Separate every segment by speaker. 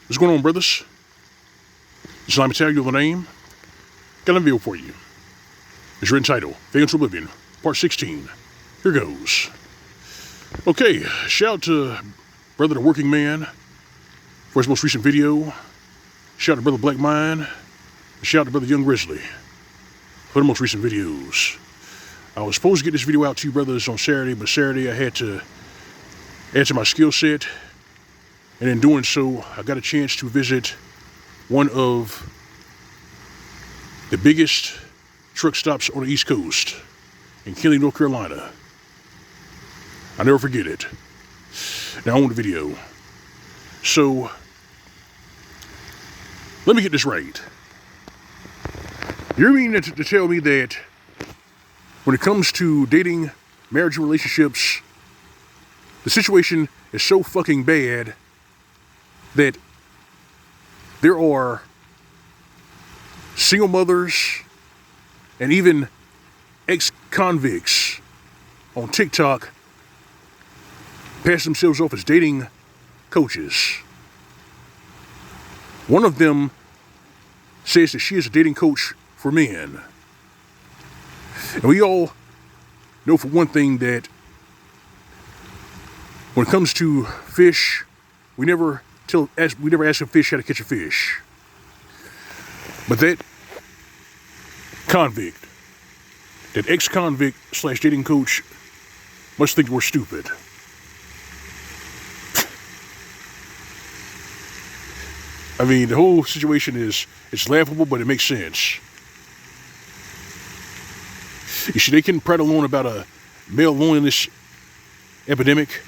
Speaker 1: What's going on, brothers? Just let me tell you the name. Got a video for you. It's written title, Fade to Oblivion, Part 16. Here goes. Okay, shout out to Brother the Working Man for his most recent video. Shout out to Brother Black Mind. Shout out to Brother Young Grizzly for the most recent videos. I was supposed to get this video out to you brothers on Saturday, but Saturday I had to add to my skill set. And in doing so, I got a chance to visit one of the biggest truck stops on the East Coast in Kinley, North Carolina. I'll never forget it. Now on the video. So, let me get this right. You're meaning to tell me that when it comes to dating, marriage, and relationships, the situation is so fucking bad that there are single mothers and even ex-convicts on TikTok pass themselves off as dating coaches. One of them says that she is a dating coach for men. And we all know for one thing that when it comes to fish, we never ask a fish how to catch a fish. But that convict, that ex-convict / dating coach must think we're stupid. I mean, the whole situation it's laughable, but it makes sense. You see, they can prattle on about a male loneliness epidemic.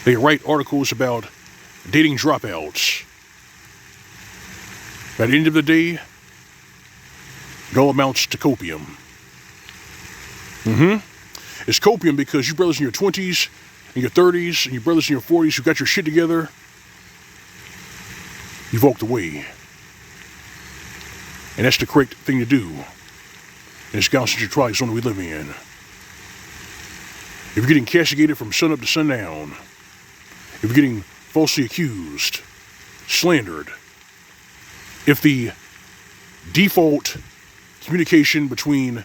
Speaker 1: They write articles about dating dropouts. At the end of the day, it all amounts to copium. It's copium because you brothers in your 20s, and your 30s, and your brothers in your 40s who got your shit together, you've walked away. And that's the correct thing to do in this concentrated twilight zone that we live in. If you're getting castigated from sun up to sundown, if you're getting falsely accused, slandered, if the default communication between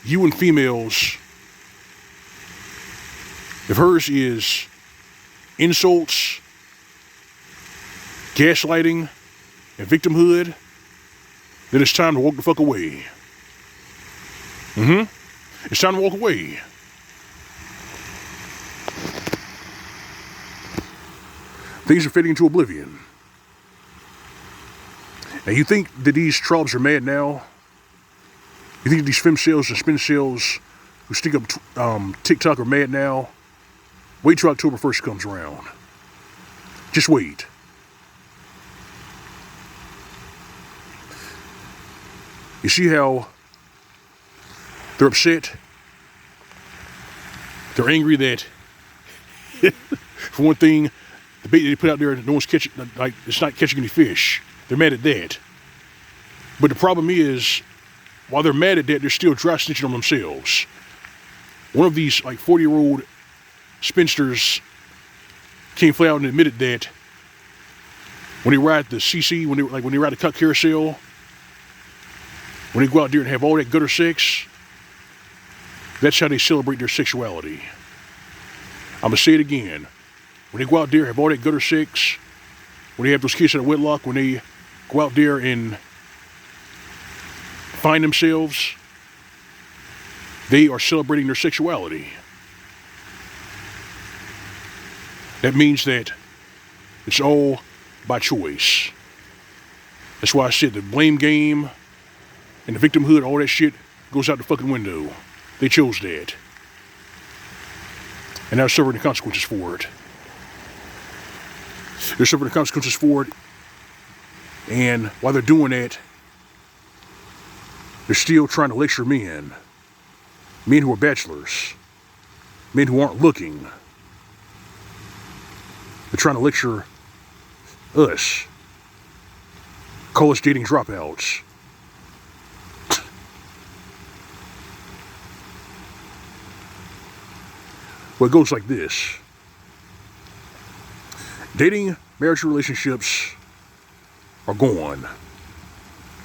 Speaker 1: you and females, if hers is insults, gaslighting, and victimhood, then it's time to walk the fuck away. It's time to walk away. Things are fading into oblivion. Now you think that these trolls are mad now? You think that these femcells and spincells who stick up TikTok are mad now? Wait till October 1st comes around. Just wait. You see how they're upset? They're angry that, for one thing, the bait they put out there, no one's catching, like, it's not catching any fish. They're mad at that. But the problem is, while they're mad at that, they're still dry snitching on themselves. One of these, like, 40-year-old spinsters came flat out and admitted that when they ride the CC, when they ride the cuck carousel, when they go out there and have all that gutter sex, that's how they celebrate their sexuality. I'm going to say it again. When they go out there and have all that gutter sex, when they have those kids out of wedlock, when they go out there and find themselves, they are celebrating their sexuality. That means that it's all by choice. That's why I said the blame game and the victimhood, all that shit goes out the fucking window. They chose that. And now they're suffering the consequences for it. They're suffering the consequences for it. And while they're doing that, they're still trying to lecture men. Men who are bachelors. Men who aren't looking. They're trying to lecture us. Call us dating dropouts. Well, it goes like this. Dating, marriage relationships are gone.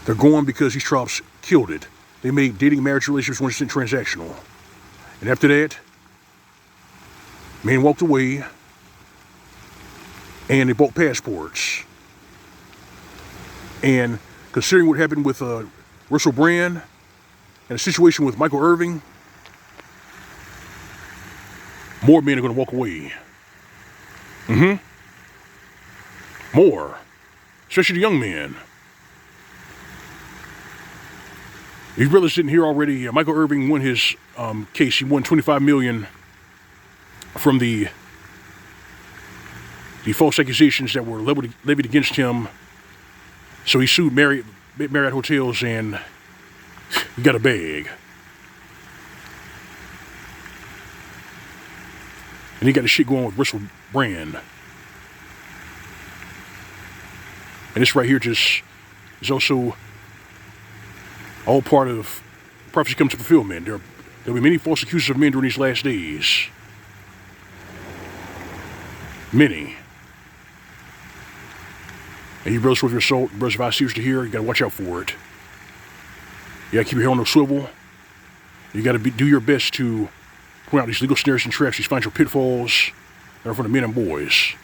Speaker 1: They're gone because these tropes killed it. They made dating, marriage relationships 100% transactional. And after that, men walked away and they bought passports. And considering what happened with Russell Brand and the situation with Michael Irving, more men are going to walk away. More. Especially the young men. If you brothers didn't hear already, Michael Irving won his case. He won $25 million from the false accusations that were levied against him. So he sued Marriott Hotels and he got a bag. And he got the shit going with Russell Brand. And this right here just is also all part of prophecy come to fulfillment. There'll be many false accusers of men during these last days. Many. And you brothers with your soul, brothers, if I see you here, you gotta watch out for it. You gotta keep your head on the swivel. You gotta do your best to point out these legal snares and traps, these financial pitfalls that are for the men and boys.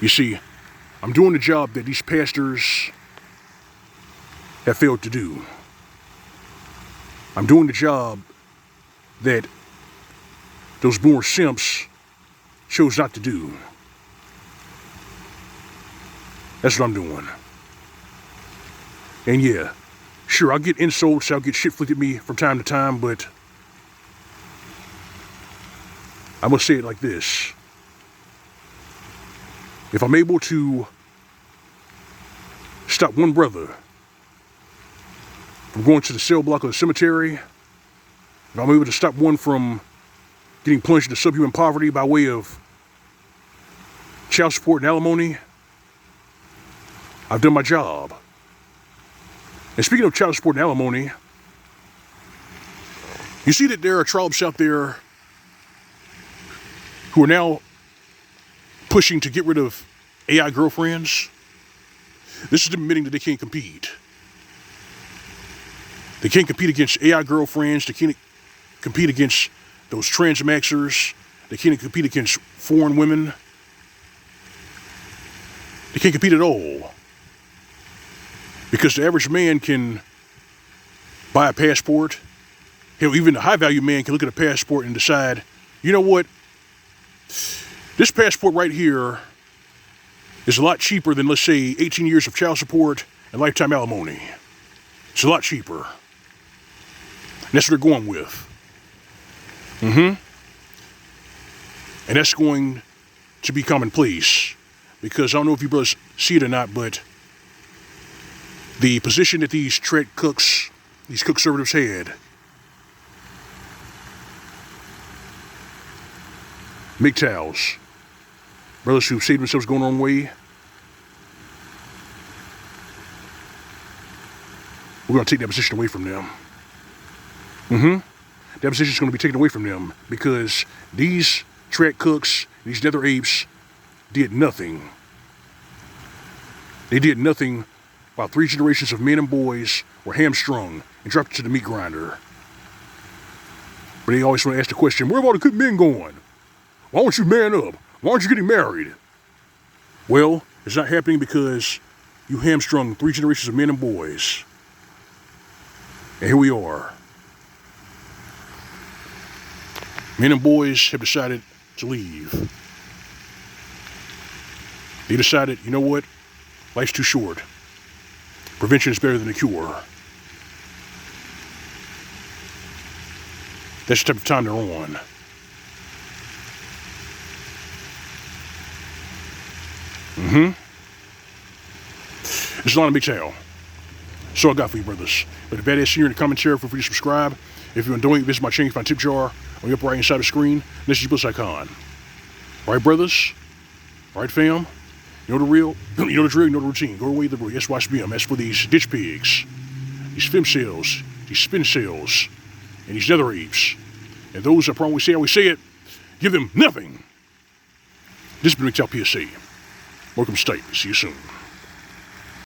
Speaker 1: You see, I'm doing the job that these pastors have failed to do. I'm doing the job that those boomer simps chose not to do. That's what I'm doing. And yeah, sure, I'll get insults, I'll get shit flicked at me from time to time, but I must say it like this. If I'm able to stop one brother from going to the cell block of the cemetery, if I'm able to stop one from getting plunged into subhuman poverty by way of child support and alimony, I've done my job. And speaking of child support and alimony, you see that there are tribes out there who are now pushing to get rid of AI girlfriends. This is admitting that they can't compete. They can't compete against AI girlfriends. They can't compete against those transmaxers. They can't compete against foreign women. They can't compete at all. Because the average man can buy a passport. Hell, even the high-value man can look at a passport and decide, you know what? This passport right here is a lot cheaper than, let's say, 18 years of child support and lifetime alimony. It's a lot cheaper. And that's what they're going with. And that's going to be commonplace. Because I don't know if you brothers see it or not, but the position that these trad cooks, these cook conservatives had, Mgtows, brothers who saved themselves going the wrong way, we're going to take that position away from them. That position is going to be taken away from them because these trad cooks, these nether apes, did nothing. They did nothing while 3 generations of men and boys were hamstrung and dropped to the meat grinder. But they always want to ask the question, where have all the good men going? Why don't you man up? Why aren't you getting married? Well, it's not happening because you hamstrung 3 generations of men and boys. And here we are. Men and boys have decided to leave. They decided, you know what? Life's too short. Prevention is better than the cure. That's the type of time they're on. It's L.O.M. Mgtow. So I got for you, brothers. But the badass here in the commentary, feel free to subscribe. If you're enjoying it, visit my channel, you find a tip jar on the upper right hand side of the screen. This is your plus icon. Alright, brothers? Alright, fam? You know the real, you know the drill, you know the routine. Go away the real. Yes, watch BM. As for these ditch pigs, these fem cells, these spin cells, and these nether apes, And those that probably say how we say it, give them nothing. This has been Mgtow PSA. Welcome state. See you soon.